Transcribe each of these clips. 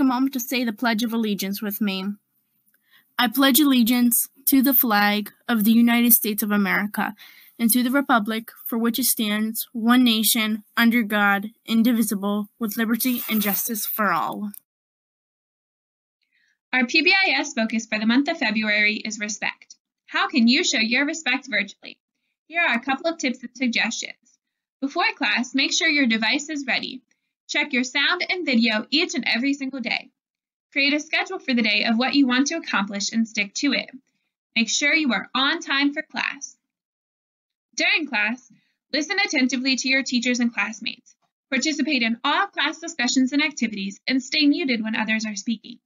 take a moment to say the Pledge of Allegiance with me. I pledge allegiance to the flag of the United States of America and to the republic for which it stands, one nation, under God, indivisible, with liberty and justice for all. Our PBIS focus for the month of February is respect. How can you show your respect virtually? Here are a couple of tips and suggestions. Before class, make sure your device is ready. Check your sound and video each and every single day. Create a schedule for the day of what you want to accomplish and stick to it. Make sure you are on time for class. During class, listen attentively to your teachers and classmates. Participate in all class discussions and activities and stay muted when others are speaking.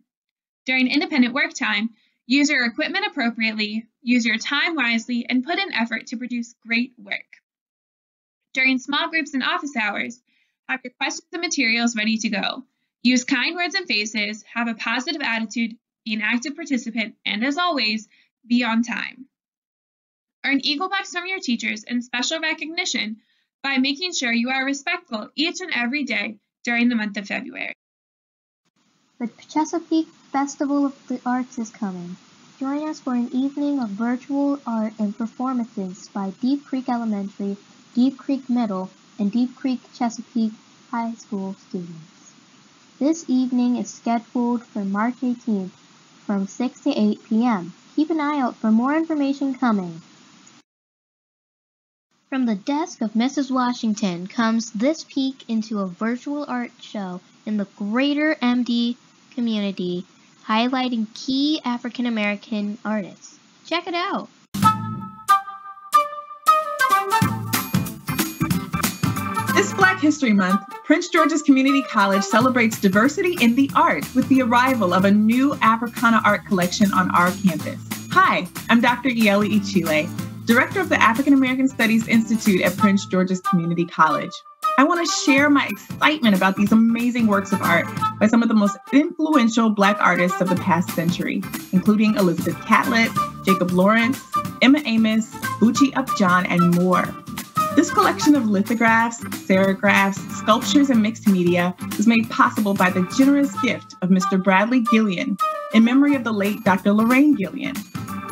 During independent work time, use your equipment appropriately, use your time wisely, and put in effort to produce great work. During small groups and office hours, have your questions and materials ready to go. Use kind words and faces, have a positive attitude, be an active participant, and as always, be on time. Earn Eagle Bucks from your teachers and special recognition by making sure you are respectful each and every day during the month of February. The Chesapeake Festival of the Arts is coming. Join us for an evening of virtual art and performances by Deep Creek Elementary, Deep Creek Middle, and Deep Creek Chesapeake High School students. This evening is scheduled for March 18th from 6 to 8 p.m. Keep an eye out for more information coming. From the desk of Mrs. Washington comes this peek into a virtual art show in the greater MD community, highlighting key African American artists. Check it out! This Black History Month, Prince George's Community College celebrates diversity in the arts with the arrival of a new Africana art collection on our campus. Hi, I'm Dr. Ieli Ichile, Director of the African American Studies Institute at Prince George's Community College. I want to share my excitement about these amazing works of art by some of the most influential Black artists of the past century, including Elizabeth Catlett, Jacob Lawrence, Emma Amos, Buchi Upjohn, and more. This collection of lithographs, serigraphs, sculptures, and mixed media was made possible by the generous gift of Mr. Bradley Gillian in memory of the late Dr. Lorraine Gillian.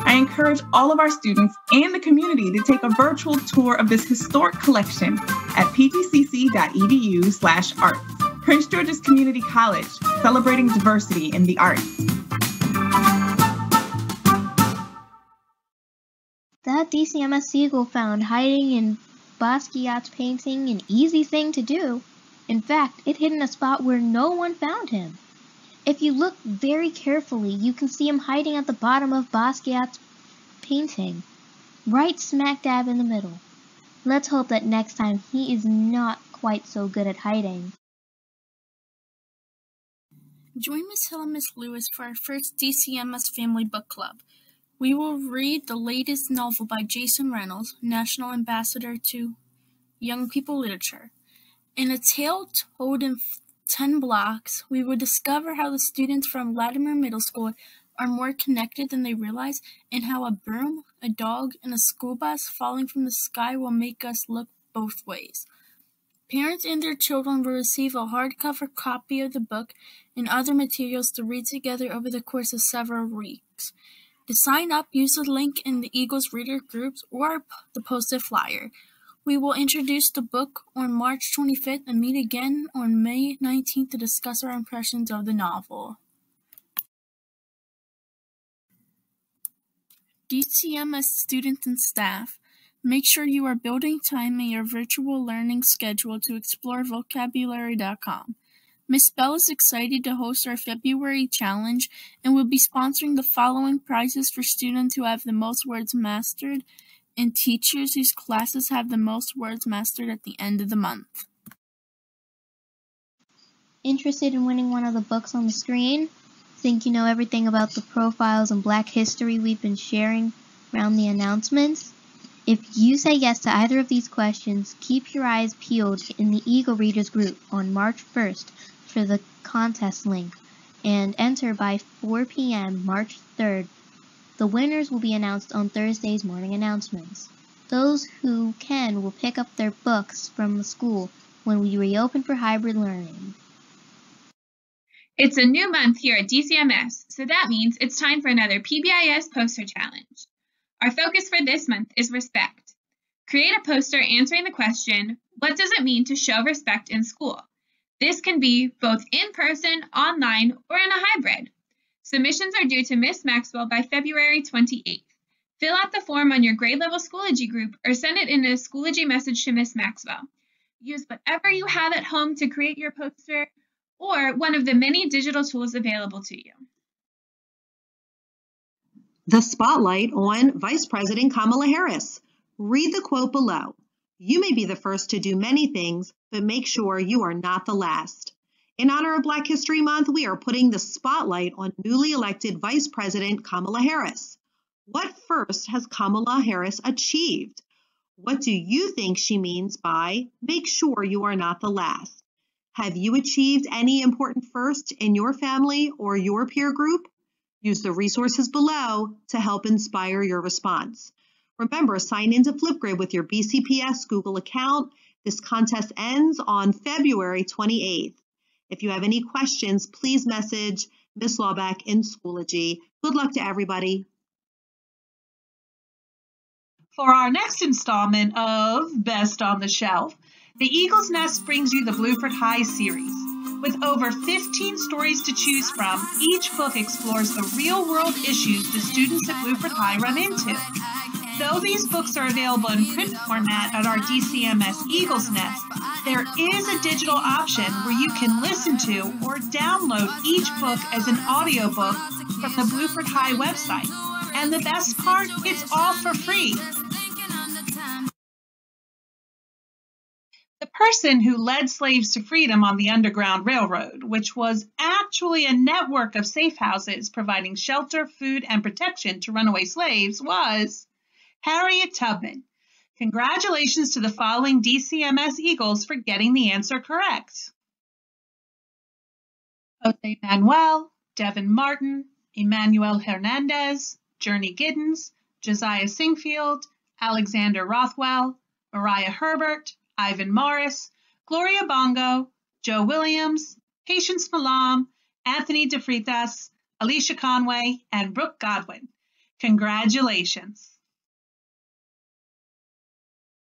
I encourage all of our students and the community to take a virtual tour of this historic collection at pgcc.edu/arts. Prince George's Community College, celebrating diversity in the arts. That DCMS seagull found hiding in Basquiat's painting an easy thing to do. In fact, it hid in a spot where no one found him. If you look very carefully, you can see him hiding at the bottom of Basquiat's painting, right smack dab in the middle. Let's hope that next time he is not quite so good at hiding. Join Miss Hill and Miss Lewis for our first DCMS Family Book Club. We will read the latest novel by Jason Reynolds, National Ambassador to Young People Literature. In a tale told in 10 blocks, we will discover how the students from Latimer Middle School are more connected than they realize, and how a broom, a dog, and a school bus falling from the sky will make us look both ways. Parents and their children will receive a hardcover copy of the book and other materials to read together over the course of several weeks. To sign up, use the link in the Eagles Reader groups or the posted flyer. We will introduce the book on March 25th and meet again on May 19th to discuss our impressions of the novel. DCMS students and staff, make sure you are building time in your virtual learning schedule to explore vocabulary.com. Miss Bell is excited to host our February challenge and will be sponsoring the following prizes for students who have the most words mastered and teachers whose classes have the most words mastered at the end of the month. Interested in winning one of the books on the screen? Think you know everything about the profiles and Black history we've been sharing around the announcements? If you say yes to either of these questions, keep your eyes peeled in the Eagle Readers group on March 1st for the contest link and enter by 4 p.m. March 3rd. The winners will be announced on Thursday's morning announcements. Those who can will pick up their books from the school when we reopen for hybrid learning. It's a new month here at DCMS, so that means it's time for another PBIS poster challenge. Our focus for this month is respect. Create a poster answering the question, what does it mean to show respect in school? This can be both in person, online, or in a hybrid. Submissions are due to Ms. Maxwell by February 28th. Fill out the form on your grade level Schoology group or send it in a Schoology message to Ms. Maxwell. Use whatever you have at home to create your poster or one of the many digital tools available to you. The spotlight on Vice President Kamala Harris. Read the quote below. You may be the first to do many things, but make sure you are not the last. In honor of Black History Month, we are putting the spotlight on newly elected Vice President Kamala Harris. What first has Kamala Harris achieved? What do you think she means by make sure you are not the last? Have you achieved any important firsts in your family or your peer group? Use the resources below to help inspire your response. Remember, sign into FlipGrid with your BCPS Google account. This contest ends on February 28th. If you have any questions, please message Ms. Lawback in Schoology. Good luck to everybody. For our next installment of Best on the Shelf, The Eagle's Nest brings you the Bluford High series. With over 15 stories to choose from, each book explores the real-world issues the students at Bluford High run into. Though these books are available in print format at our DCMS Eagle's Nest, there is a digital option where you can listen to or download each book as an audiobook from the Bluford High website. And the best part, it's all for free. The person who led slaves to freedom on the Underground Railroad, which was actually a network of safe houses providing shelter, food, and protection to runaway slaves, was Harriet Tubman. Congratulations to the following DCMS Eagles for getting the answer correct: Jose Manuel, Devin Martin, Emmanuel Hernandez, Journey Giddens, Josiah Singfield, Alexander Rothwell, Mariah Herbert, Ivan Morris, Gloria Bongo, Joe Williams, Patience Malam, Anthony DeFritas, Alicia Conway, and Brooke Godwin. Congratulations.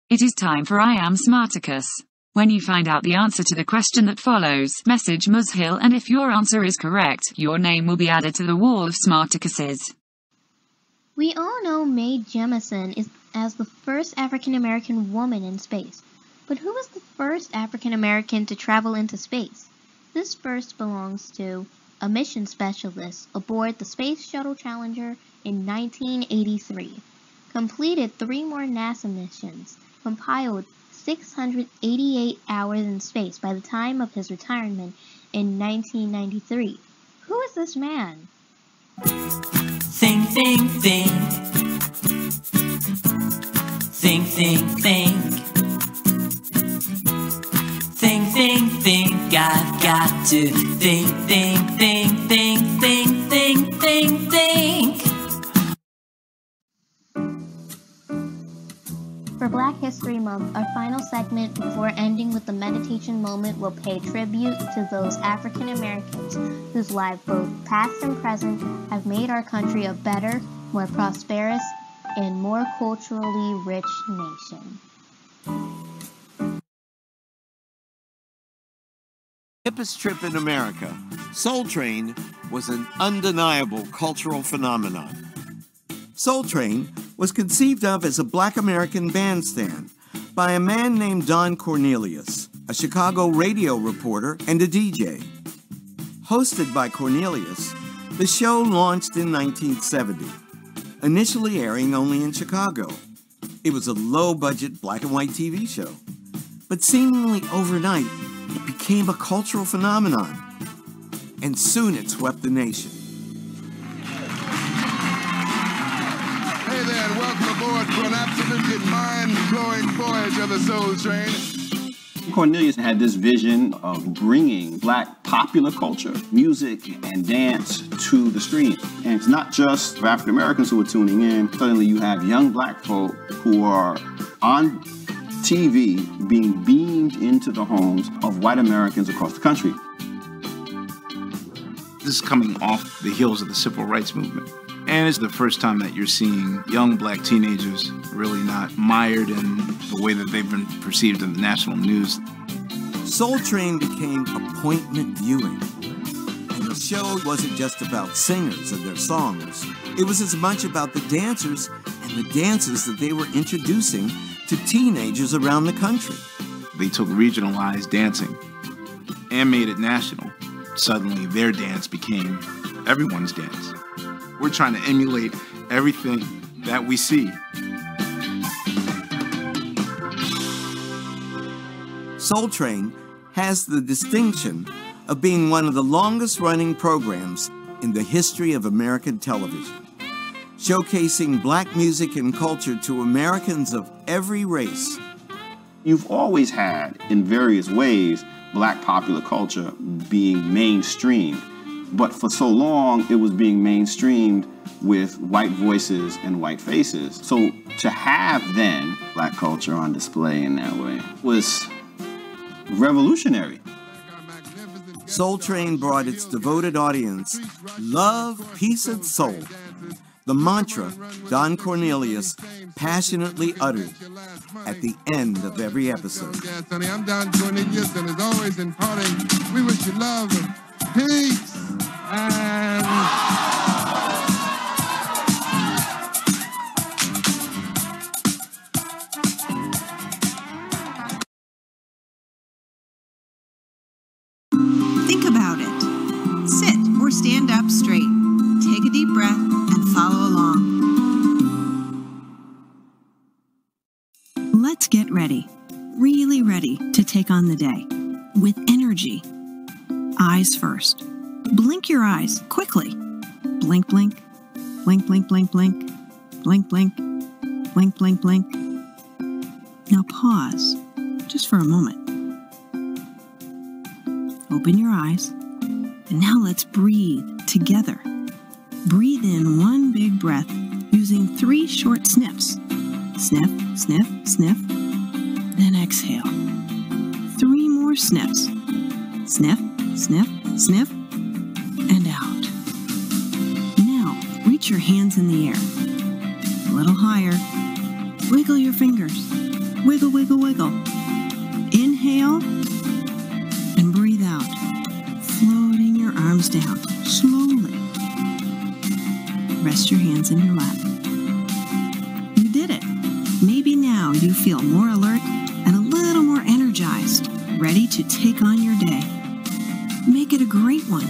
It is time for I Am Smarticus. When you find out the answer to the question that follows, message Muzhill, and if your answer is correct, your name will be added to the wall of Smarticuses. We all know Mae Jemison as the first African-American woman in space. But who was the first African-American to travel into space? This first belongs to a mission specialist aboard the Space Shuttle Challenger in 1983, completed 3 more NASA missions, compiled 688 hours in space by the time of his retirement in 1993. Who is this man? Think, think, think. Think, think, think. Think, think, think. I've got to think, think, think, think, think, think, think, think. For Black History Month, our final segment before ending with the meditation moment will pay tribute to those African Americans whose lives, both past and present, have made our country a better, more prosperous, and more culturally rich nation. Hippest trip in America, Soul Train was an undeniable cultural phenomenon. Soul Train was conceived of as a Black American bandstand by a man named Don Cornelius, a Chicago radio reporter and a DJ. Hosted by Cornelius, the show launched in 1970, initially airing only in Chicago. It was a low-budget black and white TV show, but seemingly overnight, it became a cultural phenomenon, and soon it swept the nation. Hey there, and welcome aboard for an absolutely mind-blowing voyage of the Soul Train. Cornelius had this vision of bringing Black popular culture, music, and dance to the screen. And it's not just for African Americans who are tuning in. Suddenly you have young Black folk who are on TV being beamed into the homes of white Americans across the country. This is coming off the heels of the civil rights movement. And it's the first time that you're seeing young black teenagers really not mired in the way that they've been perceived in the national news. Soul Train became appointment viewing. And the show wasn't just about singers and their songs. It was as much about the dancers and the dances that they were introducing to teenagers around the country. They took regionalized dancing and made it national. Suddenly, their dance became everyone's dance. We're trying to emulate everything that we see. Soul Train has the distinction of being one of the longest-running programs in the history of American television, showcasing black music and culture to Americans of every race. You've always had, in various ways, black popular culture being mainstream, but for so long it was being mainstreamed with white voices and white faces. So to have then black culture on display in that way was revolutionary. Soul Train brought its devoted audience love, peace, and soul. The mantra Don Cornelius passionately uttered at the end of every episode. I'm Don Cornelius, and as always in parting, we wish you love, peace, and... Think about it. Sit or stand up straight. Take a deep breath and follow along. Let's get ready, really ready to take on the day with energy. Eyes first. Blink your eyes quickly. Blink, blink, blink, blink, blink, blink, blink, blink, blink, blink, blink. Now pause just for a moment. Open your eyes, and now let's breathe together. Breathe in one big breath using 3 short sniffs. Sniff, sniff, sniff. Then exhale. 3 more sniffs. Sniff, sniff, sniff, and out. Now, reach your hands in the air. A little higher. Wiggle your fingers. Wiggle, wiggle, wiggle. Inhale and breathe out. Floating your arms down slowly. Rest your hands in your lap. You did it. Maybe now you feel more alert and a little more energized, ready to take on your day. Make it a great one.